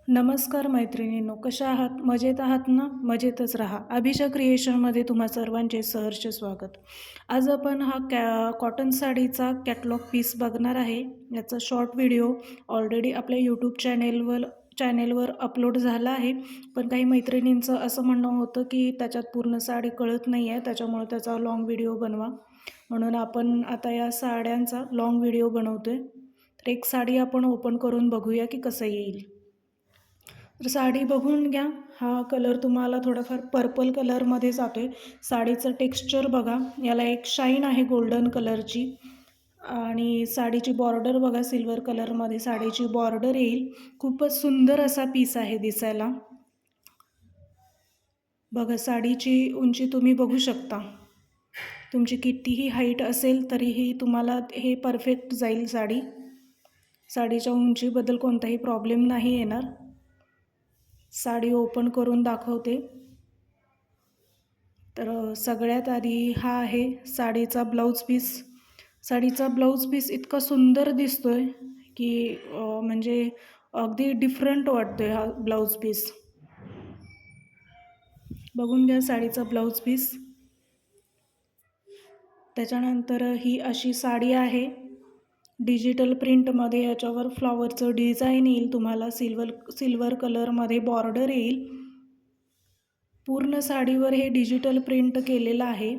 नमस्कार मैत्रिणींनो, कशा आहात? मजेत आहात ना? मजेतच राहा. अभिषा क्रिएशनमध्ये तुम्हा सर्वांचे सहर्ष स्वागत. आज आपण हा कॉटन साडीचा कॅटलॉग पीस बघणार आहे. याचा शॉर्ट व्हिडिओ ऑलरेडी आपल्या यूट्यूब चॅनेलवर अपलोड झाला आहे. पण काही मैत्रिणींचं असं म्हणणं होतं की त्याच्यात पूर्ण साडी कळत नाही आहे, त्याच्यामुळे त्याचा लाँग व्हिडिओ बनवा. म्हणून आपण आता या साड्यांचा लाँग व्हिडिओ बनवतो आहे. तर एक साडी आपण ओपन करून बघूया की कसं येईल. तर साडी बघून घ्या. हा कलर तुम्हाला थोडाफार पर्पल कलरमध्ये जातो आहे. साडीचं टेक्स्चर बघा, याला एक शाईन आहे गोल्डन कलरची. आणि साडीची बॉर्डर बघा, सिल्वर कलरमध्ये साडीची बॉर्डर येईल. खूपच सुंदर असा पीस आहे दिसायला. बघा, साडीची उंची तुम्ही बघू शकता. तुमची कितीही हाईट असेल तरीही तुम्हाला हे परफेक्ट जाईल साडी. साडीच्या उंचीबद्दल कोणताही प्रॉब्लेम नाही येणार. साडी ओपन करून दाखवते. तर सगळ्यात आधी हा आहे साडीचा ब्लाऊज पीस. साडीचा ब्लाऊज पीस इतका सुंदर दिसतोय की म्हणजे अगदी डिफरंट वाटतोय हा ब्लाऊज पीस. बघून घ्या साडीचा ब्लाऊज पीस. त्याच्यानंतर ही अशी साडी आहे डिजिटल प्रिंटमध्ये. याच्यावर फ्लॉवरचं डिझाईन येईल तुम्हाला. सिल्वर कलरमध्ये बॉर्डर येईल. पूर्ण साडीवर हे डिजिटल प्रिंट केलेलं आहे.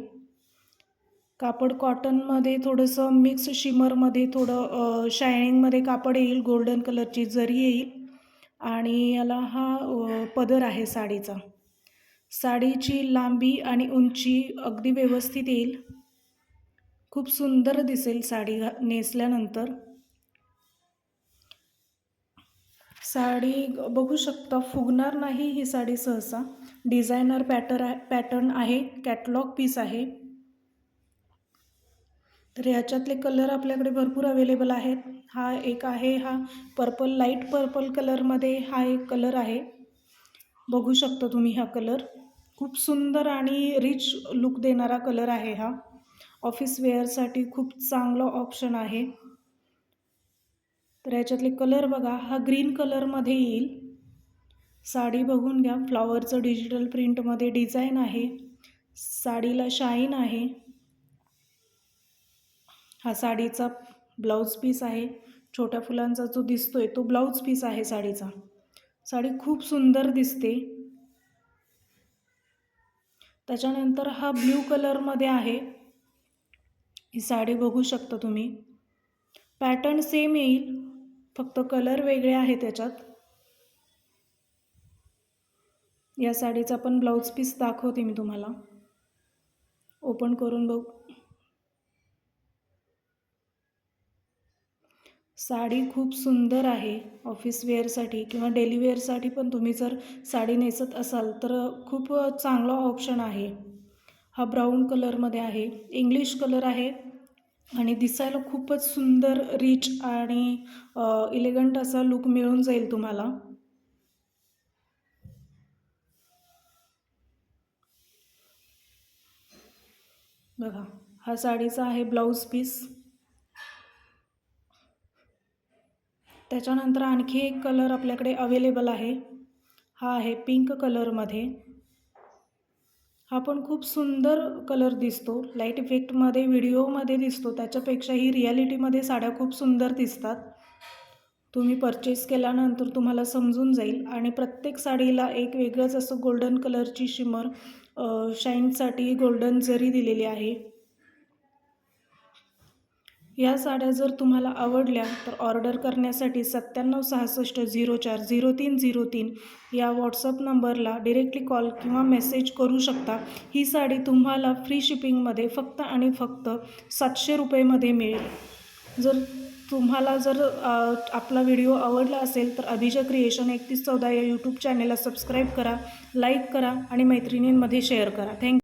कापड कॉटनमध्ये थोडंसं मिक्स शिमरमध्ये थोडं शायनिंगमध्ये कापड येईल. गोल्डन कलरची जरी येईल. आणि याला हा पदर आहे साडीचा. साडीची लांबी आणि उंची अगदी व्यवस्थित येईल. खूप सुंदर दिसेल साडी नेसल्यानंतर. साडी बघू शकता, फुगणार नाही ही साडी सहसा. डिझायनर पॅटर्न आहे. कॅटलॉग पीस आहे. तर ह्याच्यातले कलर आपल्याकडे भरपूर अवेलेबल आहेत. हा एक आहे, हा पर्पल, लाईट पर्पल कलरमध्ये हा एक कलर आहे. बघू शकता तुम्ही हा कलर. खूप सुंदर आणि रिच लुक देणारा कलर आहे हा. ऑफिस वेअरसाठी खूप चांगला ऑप्शन आहे. तर याच्यातले कलर बघा, हा ग्रीन कलरमध्ये येईल. साडी बघून घ्या, फ्लॉवरचं डिजिटल प्रिंटमध्ये डिझाईन आहे. साडीला शाईन आहे. हा साडीचा ब्लाऊज पीस आहे. छोट्या फुलांचा जो दिसतोय तो ब्लाऊज पीस आहे साडीचा. साडी खूप सुंदर दिसते. त्याच्यानंतर हा ब्ल्यू कलरमध्ये आहे. ही साडी बघू शकता तुम्ही. पॅटर्न सेम येईल, फक्त कलर वेगळे आहे त्याच्यात. या साडीचा पण ब्लाऊज पीस दाखवते मी तुम्हाला. ओपन करून बघ. साडी खूप सुंदर आहे. ऑफिस वेअरसाठी किंवा डेली वेअरसाठी पण तुम्ही जर साडी नेसत असाल तर खूप चांगला ऑप्शन आहे. हा ब्राऊन कलरमध्ये आहे. इंग्लिश कलर आहे आणि दिसायला खूपच सुंदर, रिच आणि इलेगंट असा लुक मिळून जाईल तुम्हाला. बघा, हा साडीचा आहे ब्लाऊज पीस. त्याच्यानंतर आणखी एक कलर आपल्याकडे अवेलेबल आहे. हा आहे पिंक कलरमध्ये. हा पण खूप सुंदर कलर दिसतो. लाईट इफेक्टमध्ये व्हिडिओमध्ये दिसतो त्याच्यापेक्षाही रिॲलिटीमध्ये साड्या खूप सुंदर दिसतात. तुम्ही परचेस केल्यानंतर तुम्हाला समजून जाईल. आणि प्रत्येक साडीला एक वेगळंच असं गोल्डन कलरची शिमर, शाईनसाठी गोल्डन जरी दिलेली आहे. या साड्या जर तुम्हाला आवडल्या तर ऑर्डर करण्यासाठी 9766040303 या व्हॉट्सअप नंबरला डिरेक्टली कॉल किंवा मेसेज करू शकता. ही साडी तुम्हाला फ्री शिपिंगमध्ये फक्त आणि फक्त 700 रुपयेमध्ये मिळेल. तुम्हाला जर आपला व्हिडिओ आवडला असेल तर अभिषा क्रिएशन 3114 या यूट्यूब चॅनेलला सबस्क्राईब करा, लाईक करा आणि मैत्रिणींमध्ये शेअर करा. थँक्यू.